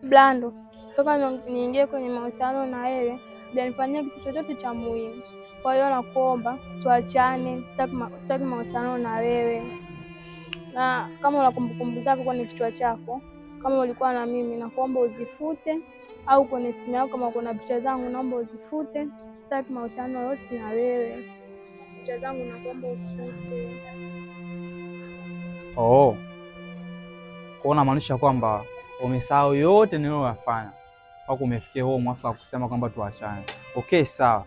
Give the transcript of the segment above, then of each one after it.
Blando, toka niingie kwenye mahusiano na wewe hujanifanyia kitu chochote cha muhimu. Kwa hiyo nakuomba tuachane, sitaki mahusiano na wewe. Na kama una kumbukumbu zako kwenye kichwa chako, kama ulikuwa na mimi, nakuomba uzifute, au kwenye simu yako kama kuna picha zangu naomba uzifute. Sitaki mahusiano yote na wewe. Picha zangu nakuomba uzifute. Oh. Kwa unamaanisha kwamba umesahau yote niliyoyafanya au kumefikia huo mwafaka kusema kwamba tuachane. Okay, sawa.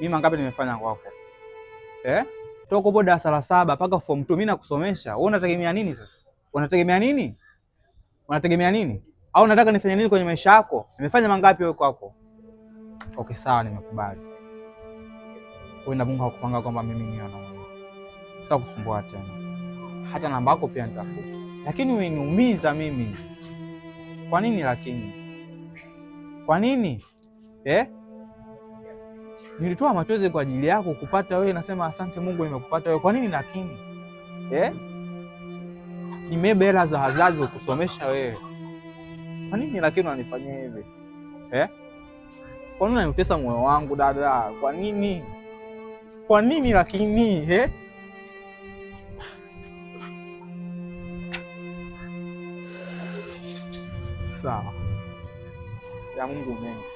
Mimi mangapi nimefanya kwako? Toka hapo darasa la 7 mpaka form 2 mimi nakusomesha. Wewe unategemea nini sasa? Unategemea nini? Unategemea nini? Au unataka nifanye nini kwenye maisha yako? Nimefanya mangapi wewe kwako? Okay, sawa, nimekubali. Wewe na Mungu hakupanga kwamba mimi ni ana. Sitakusumbua tena. Hata namba yako pia nitafuta. Lakini umeniumiza mimi. Kwa nini lakini? Kwa nini? Nilitoa machozi kwa ajili yako kupata wewe, nasema asante Mungu nimekupata wewe. Kwa nini lakini? Nimebeba hela za wazazi kukusomesha wewe. Kwa nini lakini unanifanyia hivi? Kwa nini unanitesa moyo wangu dada? Kwa nini? Kwa nini lakini? Sawa. Ya Mungu mengi.